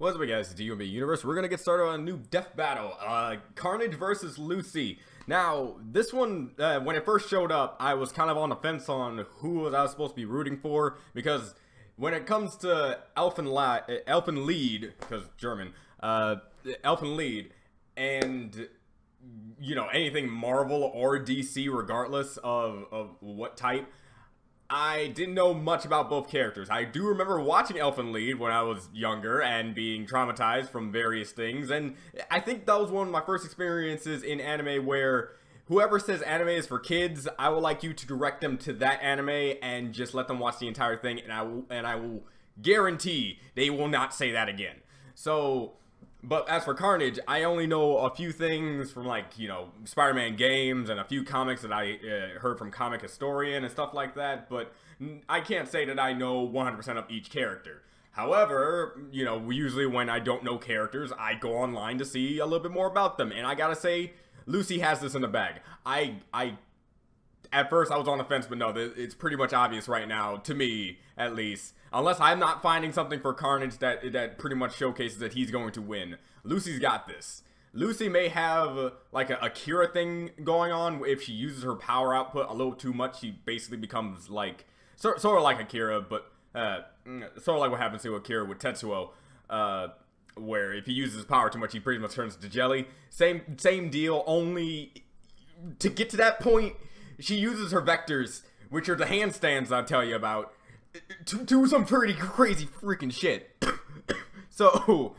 What's up, guys? It's DUMB Universe. We're gonna get started on a new death battle. Carnage versus Lucy. Now, this one, when it first showed up, I was kind of on the fence on who I was supposed to be rooting for, because when it comes to Elfen lead, because German, Elfen lead, and you know, anything Marvel or DC, regardless of what type, I didn't know much about both characters. I do remember watching Elfen lead when I was younger and being traumatized from various things, and I think that was one of my first experiences in anime where whoever says anime is for kids, I would like you to direct them to that anime and just let them watch the entire thing, and I will guarantee they will not say that again. So, but as for Carnage, I only know a few things from, like, you know, Spider-Man games and a few comics that I heard from Comic Historian and stuff like that, but I can't say that I know 100% of each character. However, you know, usually when I don't know characters, I go online to see a little bit more about them, and I gotta say, Lucy has this in the bag. At first I was on the fence, but no, it's pretty much obvious right now, to me, at least. Unless I'm not finding something for Carnage that pretty much showcases that he's going to win. Lucy's got this. Lucy may have like a Akira thing going on. If she uses her power output a little too much, she basically becomes like, sort of like Akira, but sort of like what happens to Akira with Tetsuo. Where if he uses his power too much, he pretty much turns to jelly. Same deal, only to get to that point, she uses her vectors, which are the handstands I'll tell you about, to do some pretty crazy freaking shit. So,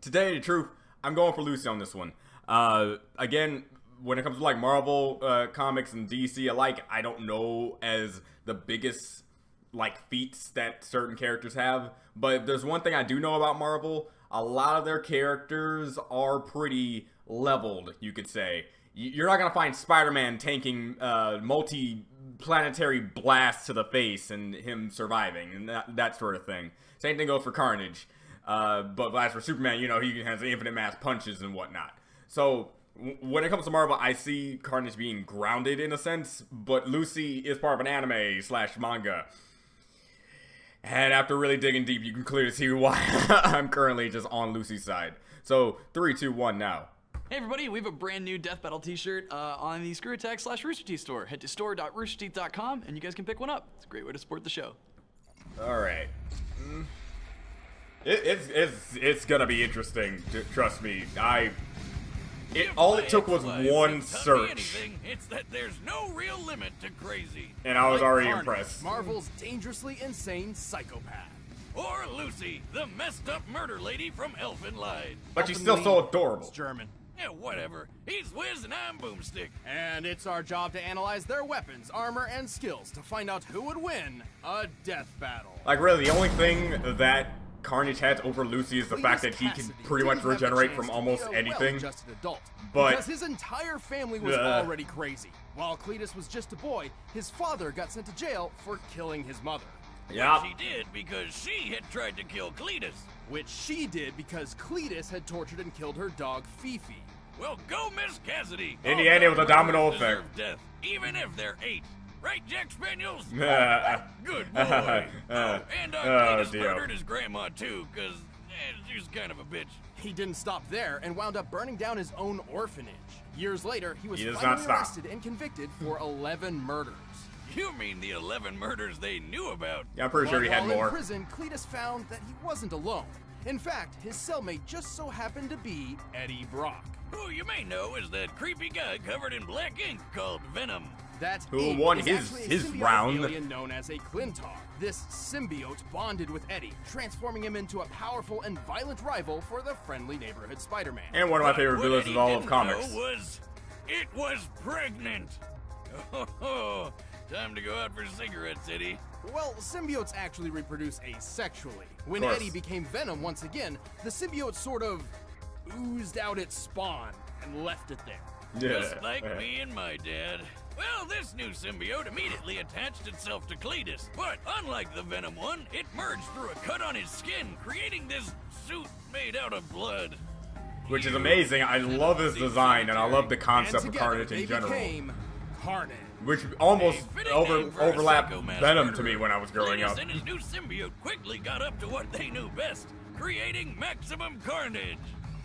to tell you the truth, I'm going for Lucy on this one. Again, when it comes to like Marvel comics and DC alike, I don't know as the biggest like feats that certain characters have. But if there's one thing I do know about Marvel, a lot of their characters are pretty leveled, you could say. You're not gonna find Spider-Man tanking multi-planetary blasts to the face and him surviving and that sort of thing. Same thing goes for Carnage. But as for Superman, you know, he has infinite mass punches and whatnot. So when it comes to Marvel, I see Carnage being grounded in a sense, but Lucy is part of an anime / manga. And after really digging deep, you can clearly see why I'm currently just on Lucy's side. So 3, 2, 1 now. Hey everybody, we have a brand new Death Battle t-shirt on the Screw Attack / Rooster Teeth store. Head to store.roosterteeth.com and you guys can pick one up. It's a great way to support the show. Alright. It's gonna be interesting, trust me. All it took was one search. It's that there's no real limit to crazy. And I was already Carnage, impressed. Marvel's dangerously insane psychopath. Or Lucy, the messed up murder lady from Elfen Lied. But she's still so adorable. It's German. Yeah, whatever. He's Wiz and I'm Boomstick. And it's our job to analyze their weapons, armor, and skills to find out who would win a death battle. Like, really, the only thing that Carnage has over Lucy is the fact that he can pretty much regenerate from almost anything. Adult, but because his entire family was already crazy. While Cletus was just a boy, his father got sent to jail for killing his mother. Yeah. Which he did because she had tried to kill Cletus. Which she did because Cletus had tortured and killed her dog Fifi. Well, go Miss Cassidy. In the end, it was a domino effect. Death, even if they're 8. Right, Jack Spaniels? Good boy. And Cletus murdered his grandma, too, because she's kind of a bitch. He didn't stop there and wound up burning down his own orphanage. Years later, he was He does finally not stop. arrested and convicted for 11 murders. You mean the 11 murders they knew about? Yeah, I'm pretty sure he had While more. in prison, Cletus found that he wasn't alone. In fact, his cellmate just so happened to be Eddie Brock. Who you may know is that creepy guy covered in black ink called Venom. That Who ink won is his actually a symbiote round. alien known as a Clintar. This symbiote bonded with Eddie, transforming him into a powerful and violent rival for the friendly neighborhood Spider-Man. And one of my favorite villains in all of comics. It was pregnant. Oh, time to go out for cigarettes, Eddie. Well, symbiotes actually reproduce asexually. When course. Eddie became Venom once again, the symbiote sort of oozed out its spawn and left it there. Just like me and my dad. Well, this new symbiote immediately attached itself to Cletus, but unlike the Venom one, it merged through a cut on his skin, creating this suit made out of blood. Which is amazing. I love his design, and I love the concept of Carnage in general. Became Carnage. Which almost Fitting name for a overlapped psycho mass Venom to murderer. me when I was growing Cletus up. and his new symbiote quickly got up to what they knew best, creating maximum carnage.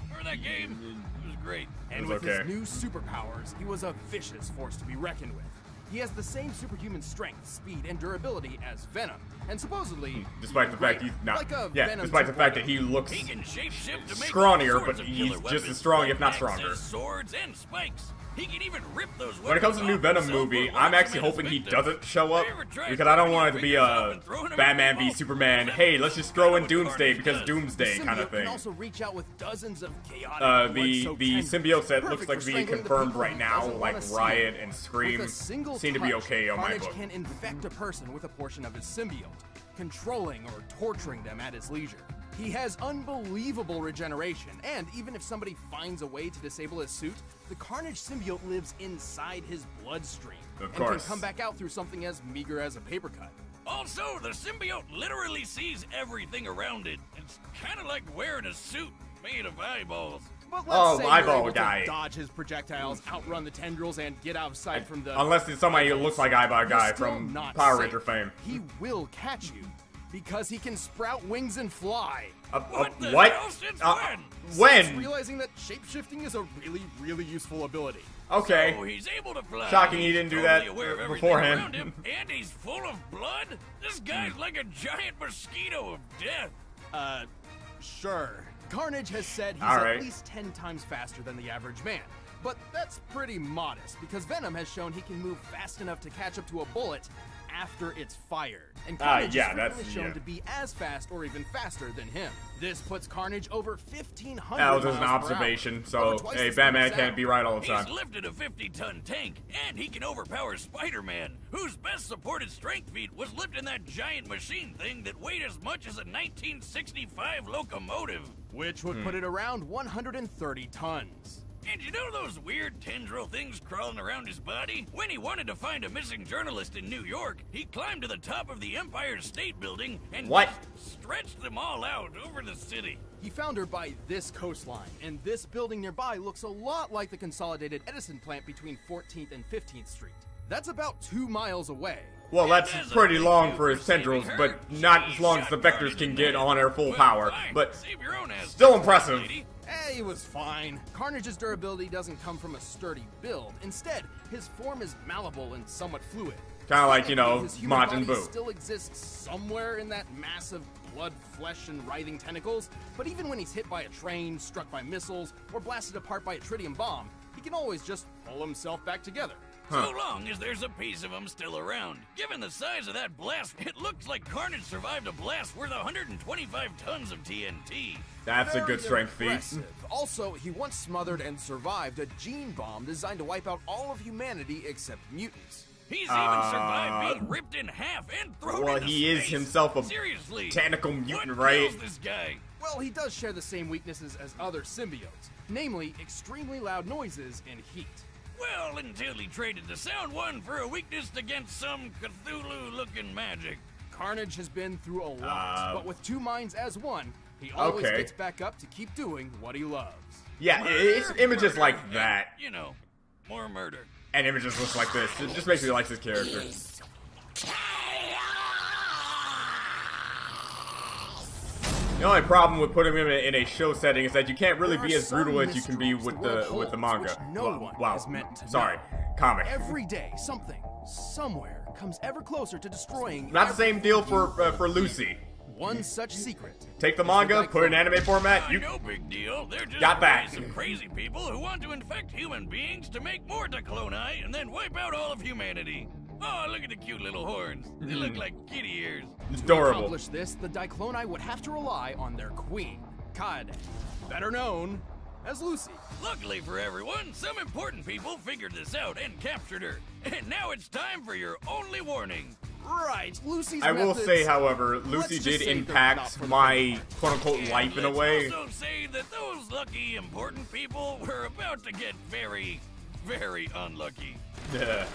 Remember that game? It was great. And with his new superpowers, he was a vicious force to be reckoned with. He has the same superhuman strength, speed, and durability as Venom, and supposedly, despite the fact he's not, like despite the fact that he looks he can shapeshift to make scrawnier, all sorts but of he's killer just as weapons, strong, like if not axes, stronger. Swords and spikes. He can even rip those weapons When it comes to the new off Venom himself movie, or I'm launch actually them at his hoping he victims. doesn't show up, Have you ever tried because I don't cutting want it your to be fingers off a and throwing them at Batman v people? Superman, hey, let's just throw in Doomsday because Doomsday kind of Symbiote can thing. also reach out with dozens of chaotic, The blood-soaked symbiote set tendrils, looks like perfect to for be strangling the confirmed people right he now, doesn't like wanna see. Riot and Scream With a single seem to be touch, okay on my Carnage book. can infect a person with a portion of his symbiote, controlling or torturing them at his leisure. He has unbelievable regeneration, and even if somebody finds a way to disable his suit, the Carnage symbiote lives inside his bloodstream and can come back out through something as meager as a paper cut. Also, the symbiote literally sees everything around it. It's kind of like wearing a suit made of eyeballs. But Oh, let's say eyeball you're able guy. to dodge his projectiles, outrun the tendrils, and get outside from the... Unless it's somebody who looks like Eyeball You're Guy still from not Power safe. Ranger fame. He will catch you, because he can sprout wings and fly. What the what? hell? Since When? Since realizing that shapeshifting is a really, really useful ability. Okay. So he's able to fly. Shocking he he's didn't do totally that aware of everything beforehand. around him, and he's full of blood? This guy's like a giant mosquito of death. Sure. Carnage has said he's All right. at least 10 times faster than the average man. But that's pretty modest, because Venom has shown he can move fast enough to catch up to a bullet after it's fired. And Carnage yeah, is that's- frequently shown yeah. to be as fast or even faster than him. This puts Carnage over 1,500 That was just an miles per hour, observation, so over twice hey, the speed of Batman sound. can't be right all the time. He's lifted a 50-ton tank, and he can overpower Spider-Man, whose best supported strength feat was lifting that giant machine thing that weighed as much as a 1965 locomotive. Which would put it around 130 tons. And you know those weird tendril things crawling around his body? When he wanted to find a missing journalist in New York, he climbed to the top of the Empire State Building and stretched them all out over the city. He found her by this coastline, and this building nearby looks a lot like the consolidated Edison plant between 14th and 15th Street. That's about 2 miles away. Well, that's As a pretty thank long you for his saving tendrils, her, but not she as long as the shot vectors Carnage can in get the on head. their full Well, power. fine. But Save your own ass, still young impressive. lady. He was fine. Carnage's durability doesn't come from a sturdy build. Instead, his form is malleable and somewhat fluid. kind of like, you know, His human Majin body Buu. still exists somewhere in that mass of blood, flesh, and writhing tentacles, but even when he's hit by a train, struck by missiles, or blasted apart by a tritium bomb, he can always just pull himself back together. So long as there's a piece of him still around. Given the size of that blast, it looks like Carnage survived a blast worth 125 tons of TNT. That's a Very good strength feat. impressive. Also, he once smothered and survived a gene bomb designed to wipe out all of humanity except mutants. He's even survived being ripped in half and thrown Well, into he is space. himself a Seriously, tentacle mutant, what right? kills this guy? Well, he does share the same weaknesses as other symbiotes, namely extremely loud noises and heat. Well, until he traded the sound one for a weakness against some Cthulhu-looking magic. Carnage has been through a lot, but with 2 minds as one, he always Okay. gets back up to keep doing what he loves. Yeah, it's images Murder, like and, that, you know, more murder. and images looks like this. It just makes me like this character. The only problem with putting him in a show setting is that you can't really be as brutal as you can be with the manga. Sorry, comic. Every day, something, somewhere, comes ever closer to destroying. Not the same deal for Lucy. One such secret. Take the manga, put it in anime format. You No big deal. They're just got that. some crazy people who want to infect human beings to make more Dicloni and then wipe out all of humanity. Oh, look at the cute little horns. They look like kitty ears. It's To adorable. accomplish this, the Dicloni would have to rely on their queen, Carnage, better known as Lucy. Luckily for everyone, some important people figured this out and captured her. And now it's time for your only warning. Right, Lucy's I will methods- say, however, let's Lucy just did say they're not impact for the my quote-unquote And life in a let's way. also say that those lucky important people were about to get very, very unlucky. Yeah.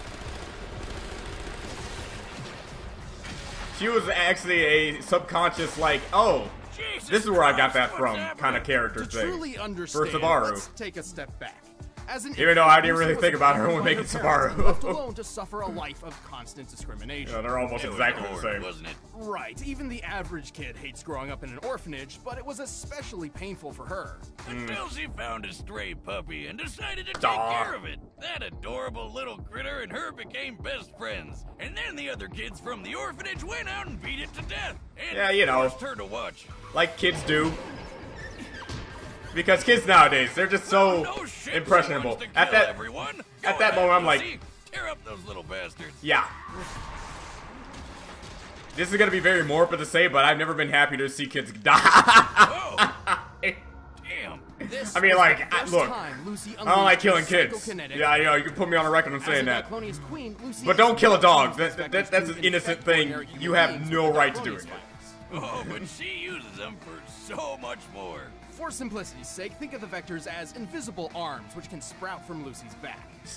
She was actually a subconscious, like, oh, Jesus this is where I got Christ, that what's from happening? kind of character To thing. truly understand, Savaru. let's take a step back. As an Even though I didn't Lucy really was think about her when abandoned making by her parents and left Subaru. alone to suffer a life of constant discrimination. Yeah, they're almost It was exactly the horrid, same. wasn't it? Right, even the average kid hates growing up in an orphanage, but it was especially painful for her. Until she found a stray puppy and decided to take Aw. care of it. That adorable little critter and her became best friends. And then the other kids from the orphanage went out and beat it to death. And Yeah, you know. forced her to watch. Like kids do. Because kids nowadays, they're just so No shit, impressionable. she wants to At kill that, everyone. at Go that ahead, moment, I'm Lucy. like, Tear up those little bastards. yeah. This is gonna be very morbid to say, but I've never been happy to see kids die. Oh, damn. This I mean, was like, the first look, time Lucy I don't like unleashed killing her kids. psychokinetic Yeah, you know, you can put me on a record on As saying a that. Diclonia's queen, Lucy But don't kill a dog. uses That's vectors an to innocent infect thing. ordinary You human have beings no with right to Diclonia's doing it. virus. Oh, but she uses them for so much more. For simplicity's sake, think of the vectors as invisible arms, which can sprout from Lucy's back. She can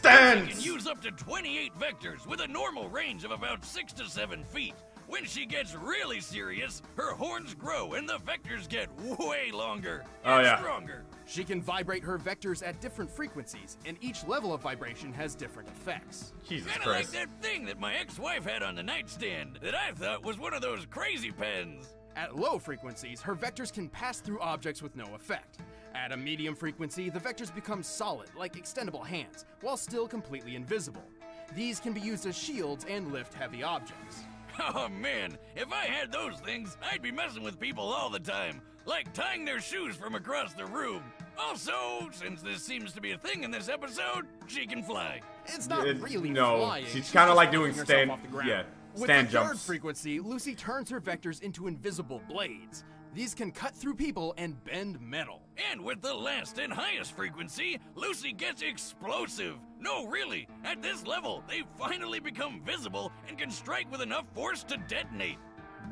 Stands! use up to 28 vectors with a normal range of about 6 to 7 feet. When she gets really serious, her horns grow and the vectors get way longer and Oh, yeah. stronger. She can vibrate her vectors at different frequencies, and each level of vibration has different effects. Jesus Kinda like Christ. that thing that my ex-wife had on the nightstand that I thought was one of those crazy pens. At low frequencies, her vectors can pass through objects with no effect. At a medium frequency, the vectors become solid, like extendable hands, while still completely invisible. These can be used as shields and lift heavy objects. Oh man, if I had those things, I'd be messing with people all the time, like tying their shoes from across the room. Also, since this seems to be a thing in this episode, she can fly. It's not really no, flying. she's kind of just like doing lifting herself stand, off the ground. yeah, With stand the third jumps. frequency, Lucy turns her vectors into invisible blades. These can cut through people and bend metal. And with the last and highest frequency, Lucy gets explosive. No, really, at this level, they finally become visible and can strike with enough force to detonate.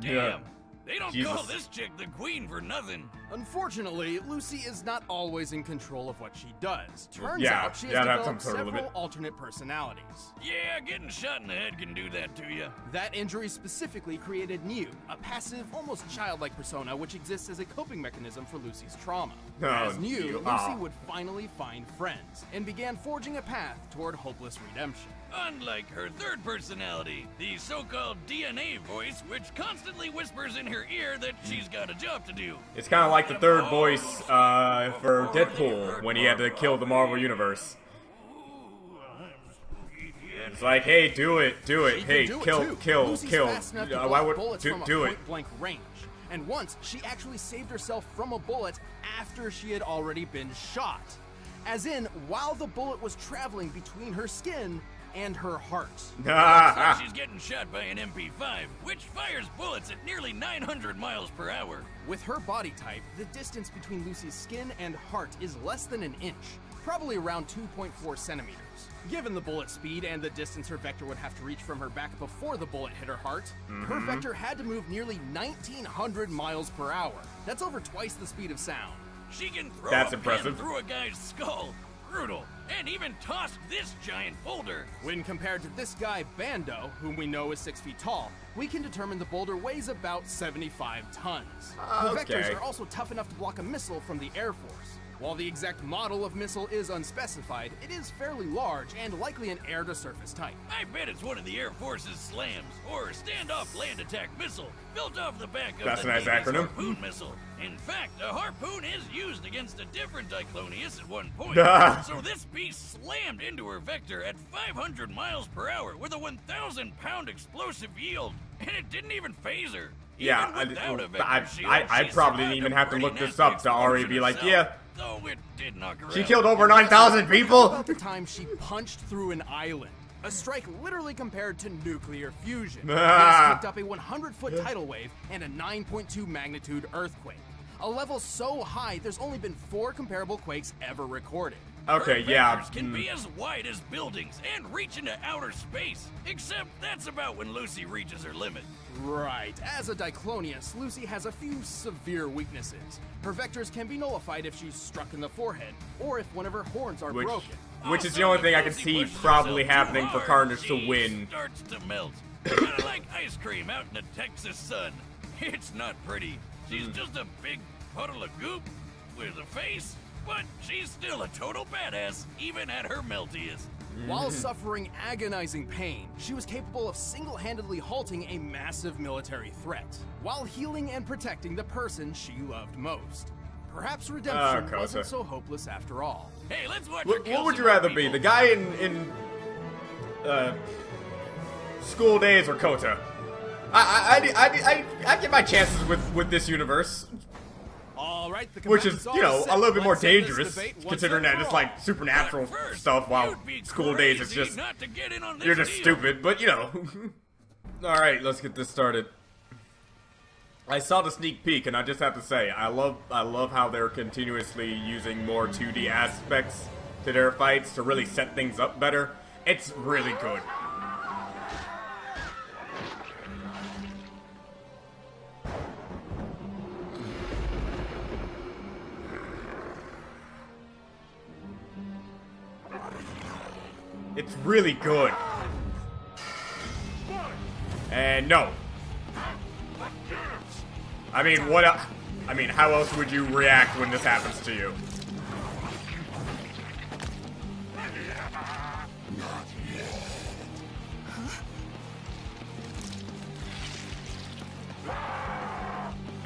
Damn, Yeah. they don't Jesus. call this chick the queen for nothing. Unfortunately, Lucy is not always in control of what she does. Turns Yeah, out she has yeah, that's developed some sort of several limit. alternate personalities. Yeah, getting shot in the head can do that to you. That injury specifically created New, a passive, almost childlike persona which exists as a coping mechanism for Lucy's trauma. Oh, As New, New, Lucy ah. would finally find friends and began forging a path toward hopeless redemption. Unlike her third personality, the so-called DNA voice, which constantly whispers in her ear that she's got a job to do. It's kind of like the third voice for Deadpool when he had to kill the Marvel Universe. It's like, hey, do it, She hey, can do it kill, too. kill, Lucy's kill. fast enough to Why block would bullets do from a it? point-blank range. And once, she actually saved herself from a bullet after she had already been shot. As in, while the bullet was traveling between her skin and her heart. Looks like she's getting shot by an MP5, which fires bullets at nearly 900 miles per hour. With her body type, the distance between Lucy's skin and heart is less than an inch, probably around 2.4 centimeters. Given the bullet speed and the distance her vector would have to reach from her back before the bullet hit her heart, her vector had to move nearly 1,900 miles per hour. That's over twice the speed of sound. She can throw That's a impressive. pin through a guy's skull. Brutal. And even tossed this giant boulder. When compared to this guy, Bando, whom we know is 6 feet tall, we can determine the boulder weighs about 75 tons. The Okay. vectors are also tough enough to block a missile from the Air Force. While the exact model of missile is unspecified, it is fairly large and likely an air-to-surface type. I bet it's one of the Air Force's SLAMs, or Standoff Land Attack Missile, built off the back of That's the a nice Navy's acronym. Harpoon missile. In fact, a harpoon is used against a different Diclonius at one point. So this beast slammed into her vector at 500 miles per hour with a 1,000-pound explosive yield, and it didn't even phase her. Yeah, Even without a vector I shield, probably she didn't survived even a have to pretty look this nasty up to already explosion be like, herself, yeah, though it did knock her she out. killed over 9,000 people. About the time she punched through an island. A strike literally compared to nuclear fusion. This kicked up a 100-foot tidal wave and a 9.2 magnitude earthquake. A level so high, there's only been 4 comparable quakes ever recorded. Okay, Her yeah. vectors can be as wide as buildings and reach into outer space. Except that's about when Lucy reaches her limit. Right. As a Diclonius, Lucy has a few severe weaknesses. Her vectors can be nullified if she's struck in the forehead, or if one of her horns are broken. Which is Also, the only if thing I can Lucy see pushes probably herself happening too for hard, Carnage to she win. starts to melt. Kinda like ice cream out in the Texas sun. It's not pretty. She's just a big puddle of goop with a face but she's still a total badass, even at her meltiest. While suffering agonizing pain, she was capable of single-handedly halting a massive military threat, while healing and protecting the person she loved most. Perhaps redemption wasn't so hopeless after all. Hey, let's watch What would you rather be, the guy in School Days or Kota? I get my chances with this universe. All right, Which is, you know, a little bit more dangerous, considering that it's like supernatural stuff, while School Days is just, you're just stupid, but you know. Alright, let's get this started. I saw the sneak peek, and I just have to say, I love how they're continuously using more 2D aspects to their fights to really set things up better. It's really good. It's really good. And no. I mean, how else would you react when this happens to you?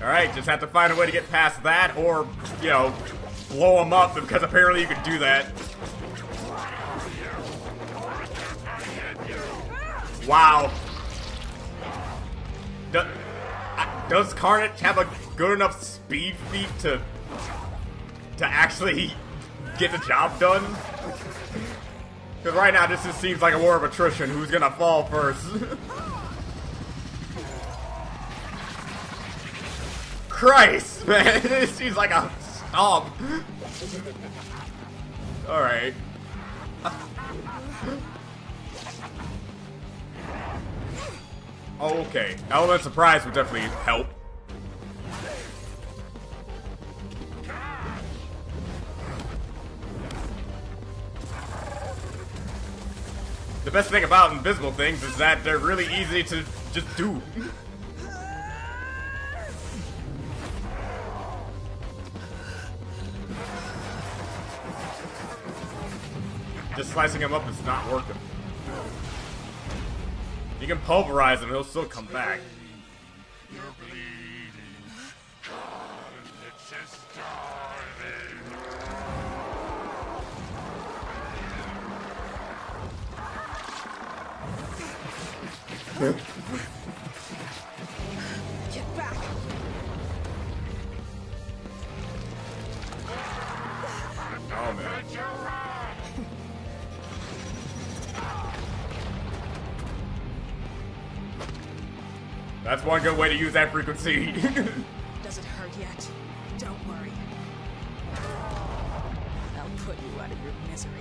Alright, just have to find a way to get past that, or, you know, blow them up, because apparently you can do that. Wow. Does Carnage have a good enough speed feat to actually get the job done? Because right now this just seems like a war of attrition. Who's gonna fall first? Christ, man. This seems like a stomp. Alright. Oh, okay. Element Surprise would definitely help. The best thing about invisible things is that they're really easy to just do. Just slicing him up is not working. You can pulverize him, he'll still come back. You're bleeding. Carnage is starving. Get back. Oh man. That's one good way to use that frequency. Does it hurt yet? Don't worry. I'll put you out of your misery.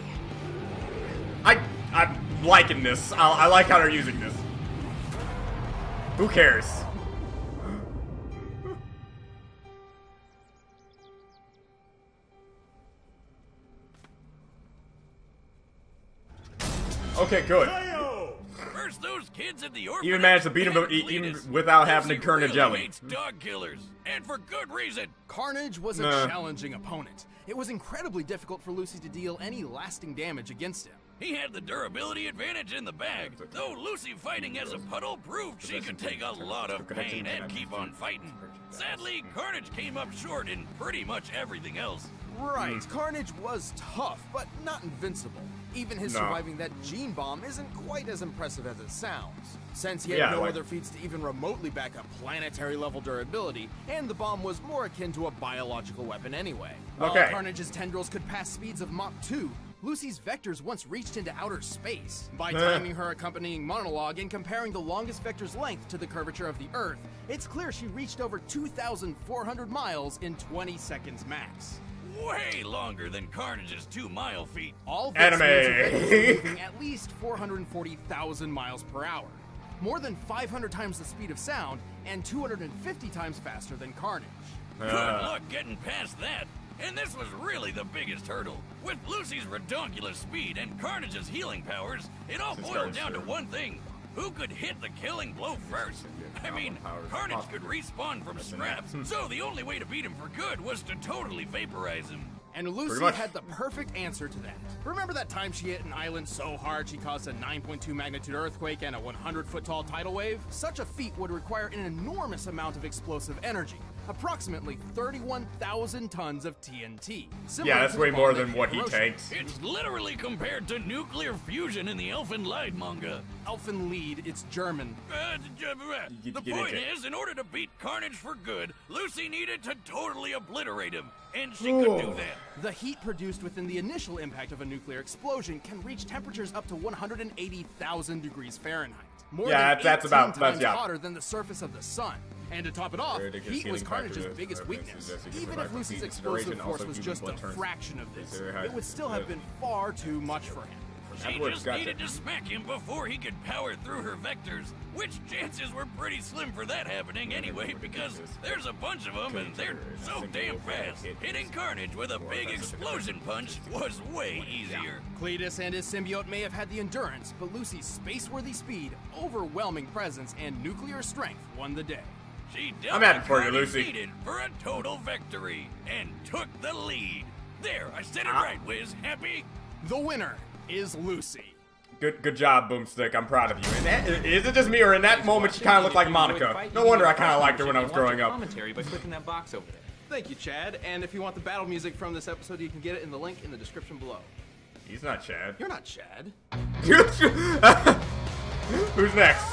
I'm liking this. I like how they're using this. Who cares? Okay, good. First, those kids at the orphanage Even managed to beat him even without having to turn to jelly. Hates dog killers, and for good reason. Carnage was a challenging opponent. It was incredibly difficult for Lucy to deal any lasting damage against him. He had the durability advantage in the bag, though Lucy fighting as a puddle proved she could take a lot of pain and keep on fighting. Sadly, Carnage came up short in pretty much everything else. Right, Carnage was tough, but not invincible. Even his surviving that gene bomb isn't quite as impressive as it sounds, since he had no other feats to even remotely back up planetary-level durability, and the bomb was more akin to a biological weapon anyway. While Carnage's tendrils could pass speeds of Mach 2, Lucy's vectors once reached into outer space. By timing her accompanying monologue and comparing the longest vector's length to the curvature of the Earth, it's clear she reached over 2,400 miles in 20 seconds max. Way longer than Carnage's 2-mile feet. All moving at least 440,000 miles per hour. More than 500 times the speed of sound, and 250 times faster than Carnage. Good luck getting past that. And this was really the biggest hurdle. With Lucy's redonkulous speed and Carnage's healing powers, it all boiled down to one thing. Who could hit the killing blow first? I mean, Carnage could respawn from scraps, so the only way to beat him for good was to totally vaporize him. And Lucy had the perfect answer to that. Remember that time she hit an island so hard she caused a 9.2 magnitude earthquake and a 100-foot tall tidal wave? Such a feat would require an enormous amount of explosive energy, approximately 31,000 tons of TNT. Yeah, that's way more than what he takes. It's literally compared to nuclear fusion in the Elfen Lied manga. Elfen Lied, it's German. The point is, in order to beat Carnage for good, Lucy needed to totally obliterate him, and she could do that. The heat produced within the initial impact of a nuclear explosion can reach temperatures up to 180,000 degrees Fahrenheit. More than 18 times hotter than the surface of the sun. And to top it off, heat was Carnage's biggest weakness. Even if Lucy's explosive force was just a fraction of this, it would still have been far too much for him. She just needed to smack him before he could power through her vectors, which chances were pretty slim for that happening anyway, because there's a bunch of them and they're so damn fast. Hitting Carnage with a big explosion punch was way easier. Cletus and his symbiote may have had the endurance, but Lucy's space-worthy speed, overwhelming presence, and nuclear strength won the day. She I'm happy for you, Lucy. Needed for a total victory and took the lead. There, I said it right, Wiz. Happy? The winner is Lucy. Good job, Boomstick. I'm proud of you. And is it just me, or in that moment she kind of looked like Monica? No wonder I kind of liked her when I was growing up. Commentary by clicking that box over there. Thank you, Chad. And if you want the battle music from this episode, you can get it in the link in the description below. He's not Chad. You're not Chad. Who's next?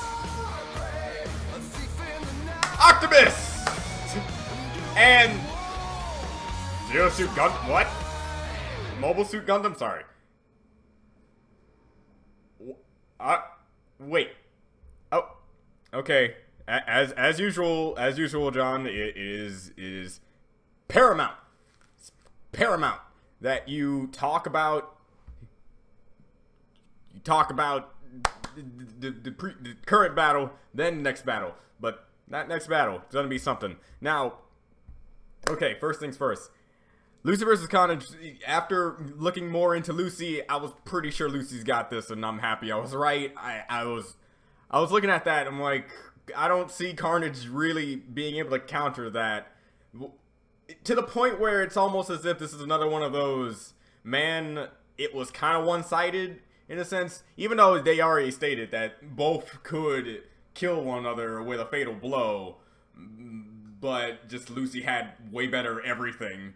Octopus! And Zero Suit Gundam. What? Mobile Suit Gundam? Sorry. Wait. Oh, okay. As usual, John, it is paramount. It's paramount that you talk about the current battle, then the next battle. But that next battle is gonna be something. Now, okay. First things first. Lucy versus Carnage. After looking more into Lucy, I was pretty sure Lucy's got this, and I'm happy I was right. I was looking at that, I'm like, I don't see Carnage really being able to counter that, to the point where it's almost as if this is another one of those, man, it was kind of one-sided in a sense, even though they already stated that both could kill one another with a fatal blow, but just Lucy had way better everything.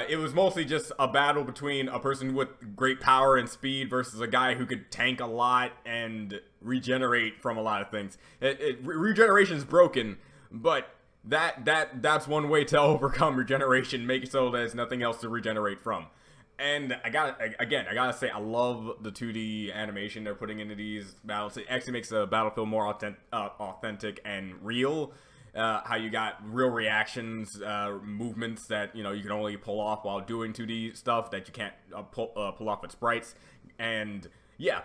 It was mostly just a battle between a person with great power and speed versus a guy who could tank a lot and regenerate from a lot of things. Regeneration is broken, but that's one way to overcome regeneration, make it so there's nothing else to regenerate from. And I gotta say, I love the 2D animation they're putting into these battles. It actually makes the battle feel more authentic and real. How you got real reactions, movements that you can only pull off while doing 2D stuff that you can't pull off with sprites, and yeah,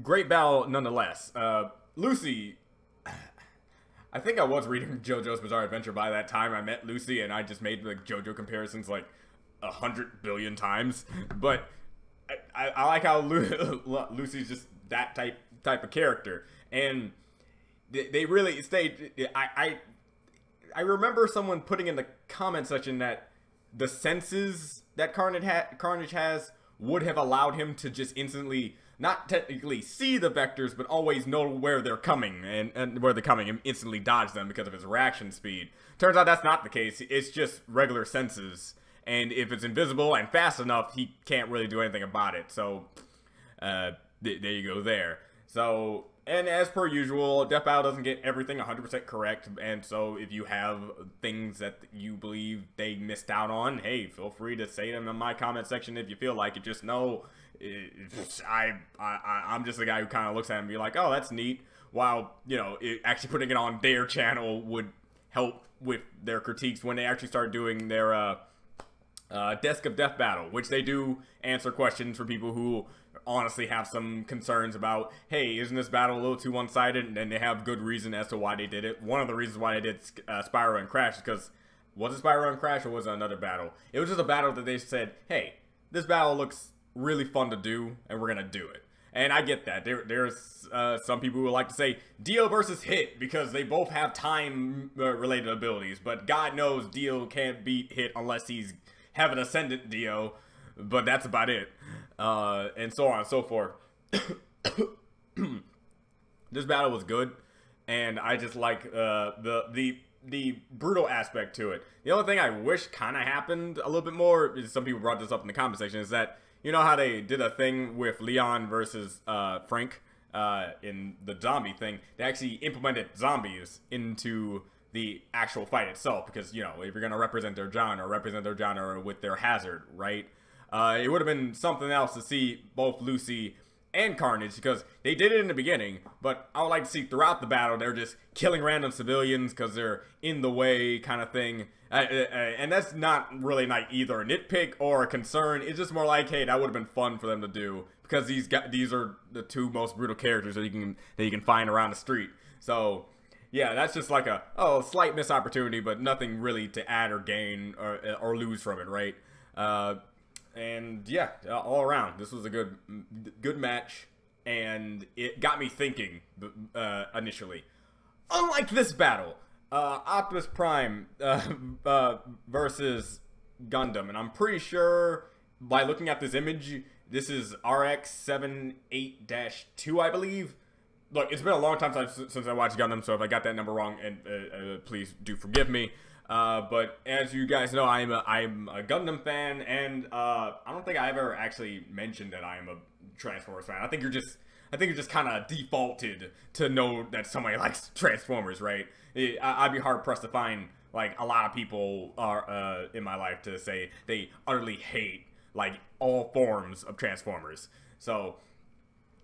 great battle nonetheless. Lucy, I think I was reading JoJo's Bizarre Adventure by that time I met Lucy, and I just made like JoJo comparisons like 100 billion times, but I like how Lucy's just that type of character, and they really stayed. I remember someone putting in the comment section that the senses that Carnage has would have allowed him to just instantly, not technically see the vectors, but always know where they're coming and where they're coming and instantly dodge them because of his reaction speed. Turns out that's not the case. It's just regular senses. And if it's invisible and fast enough, he can't really do anything about it. So, there you go there. So, and as per usual, Death Battle doesn't get everything 100% correct. And so, if you have things that you believe they missed out on, hey, feel free to say them in my comment section if you feel like it. Just know, I'm just the guy who kind of looks at it and be like, oh, that's neat. While, actually putting it on their channel would help with their critiques when they actually start doing their, Desk of Death Battle, which they do answer questions for people who honestly have some concerns about, hey, isn't this battle a little too one-sided? And then they have good reason as to why they did it. One of the reasons why they did Spyro and Crash is because, was it Spyro and Crash or was it another battle? It was just a battle that they said, hey, this battle looks really fun to do, and we're gonna do it. And I get that. There's some people who would like to say Dio versus Hit because they both have time-related abilities, but God knows Dio can't beat Hit unless he's have an ascendant Dio, but that's about it. And so on and so forth. This battle was good, and I just like the brutal aspect to it. The only thing I wish kind of happened a little bit more, is some people brought this up in the comment section, is that, you know how they did a thing with Leon versus Frank in the zombie thing? They actually implemented zombies into the actual fight itself, because, you know, if you're going to represent their genre with their hazard, right? It would have been something else to see both Lucy and Carnage, because they did it in the beginning, but I would like to see throughout the battle they're just killing random civilians because they're in the way, kind of thing. And that's not really like either a nitpick or a concern. It's just more like, hey, that would have been fun for them to do, because these are the two most brutal characters that you can find around the street. So yeah, that's just like a slight missed opportunity, but nothing really to add or gain or lose from it, right? And yeah, all around, this was a good match, and it got me thinking initially. Unlike this battle, Optimus Prime versus Gundam, and I'm pretty sure by looking at this image, this is RX-78-2, I believe. Look, it's been a long time since I watched Gundam, so if I got that number wrong, and please do forgive me. But as you guys know, I'm a Gundam fan, and I don't think I ever actually mentioned that I'm a Transformers fan. I think you're just kind of defaulted to know that somebody likes Transformers, right? I'd be hard pressed to find like a lot of people are in my life to say they utterly hate like all forms of Transformers. So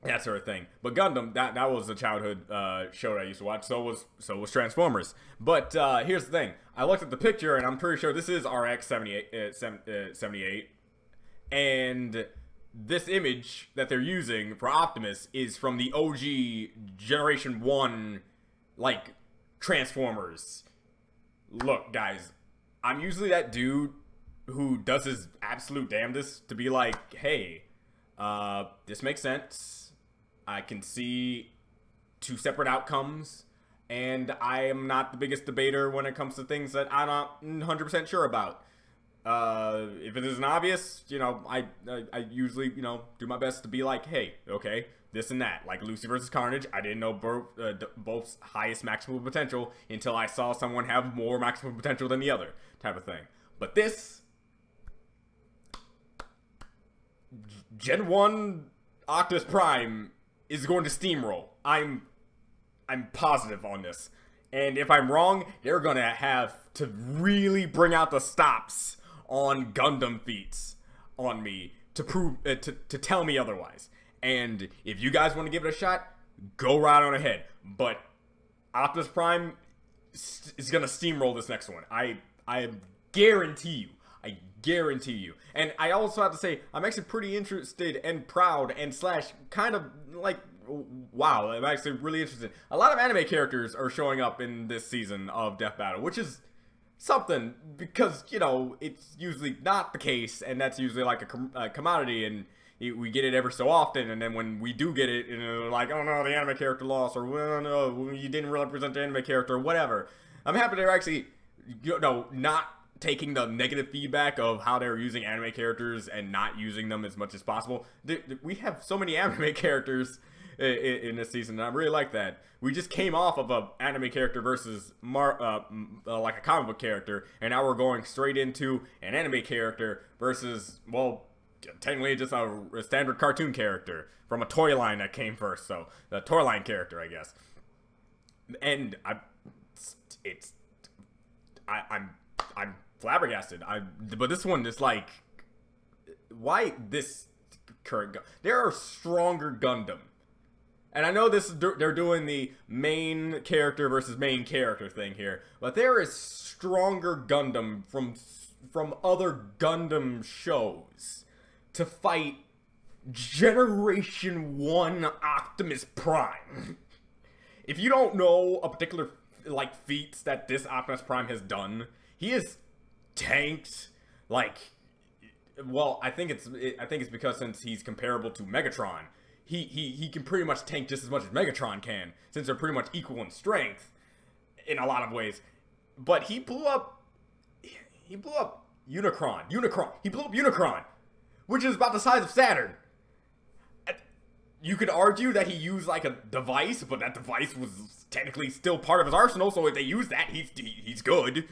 that sort of thing. But Gundam, that was a childhood show that I used to watch. So was Transformers. But here's the thing. I looked at the picture, and I'm pretty sure this is RX-78. And this image that they're using for Optimus is from the OG Generation 1, like, Transformers. Look, guys, I'm usually that dude who does his absolute damnedest to be like, hey, this makes sense. I can see two separate outcomes, and I am not the biggest debater when it comes to things that I'm not 100% sure about. If it isn't obvious, you know, I usually, you know, do my best to be like, hey, okay, this and that. Like Lucy versus Carnage, I didn't know both's highest maximum potential until I saw someone have more maximum potential than the other, type of thing. But this Gen 1 Optimus Prime is going to steamroll. I'm positive on this. And if I'm wrong, they're going to have to really bring out the stops on Gundam feats on me to prove to tell me otherwise. And if you guys want to give it a shot, go right on ahead. But Optimus Prime is going to steamroll this next one. I guarantee you. I guarantee you. And I also have to say, I'm actually pretty interested and proud and / kind of like, wow, I'm actually really interested. A lot of anime characters are showing up in this season of Death Battle, which is something, because, you know, it's usually not the case, and that's usually like a commodity, and we get it ever so often, and then when we do get it, you know, like, oh no, the anime character lost, or well, no, you didn't represent the anime character, or whatever. I'm happy they're actually, you know, not taking the negative feedback of how they're using anime characters and not using them as much as possible. We have so many anime characters in this season, and I really like that. We just came off of a anime character versus like a comic book character, and now we're going straight into an anime character versus, well, technically just a standard cartoon character from a toy line that came first. So the toy line character, I guess. And I'm flabbergasted. But this one is like, why this current there are stronger Gundam. And I know they're doing the main character versus main character thing here, but there is stronger Gundam from other Gundam shows to fight Generation 1 Optimus Prime. If you don't know a particular like feats that this Optimus Prime has done, he is tanked like, well, I think it's because since he's comparable to Megatron, he can pretty much tank just as much as Megatron can, since they're pretty much equal in strength in a lot of ways. But he blew up Unicron. He blew up Unicron, which is about the size of Saturn. You could argue that he used like a device, but that device was technically still part of his arsenal. So if they use that, he's good.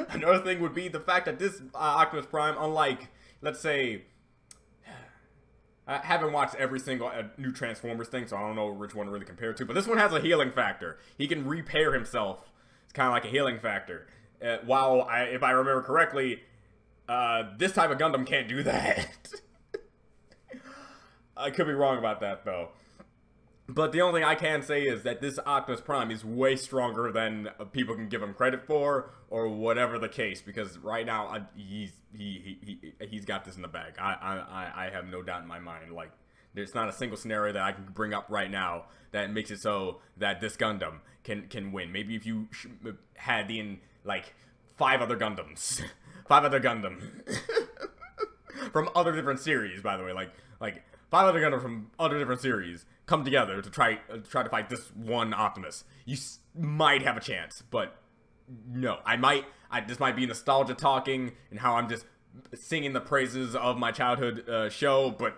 Another thing would be the fact that this Optimus Prime, unlike, let's say, I haven't watched every single new Transformers thing, so I don't know which one to really compare it to. But this one has a healing factor. He can repair himself. It's kind of like a healing factor. While, if I remember correctly, this type of Gundam can't do that. I could be wrong about that, though. But the only thing I can say is that this Optimus Prime is way stronger than people can give him credit for, or whatever the case. Because right now, he's got this in the bag. I have no doubt in my mind. Like, there's not a single scenario that I can bring up right now that makes it so that this Gundam can win. Maybe if you had like 5 other Gundams, 5 other Gundam from other different series, by the way, like 5 other Gundam from other different series come together to try to fight this one Optimus. You might have a chance, but no. This might be nostalgia talking and how I'm just singing the praises of my childhood show, but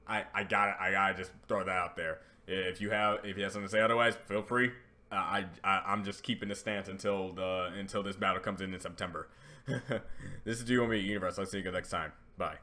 I gotta just throw that out there. If you have something to say otherwise, feel free. I'm just keeping this stance until this battle comes in September. This is GeoMe Universe. I'll see you guys next time. Bye.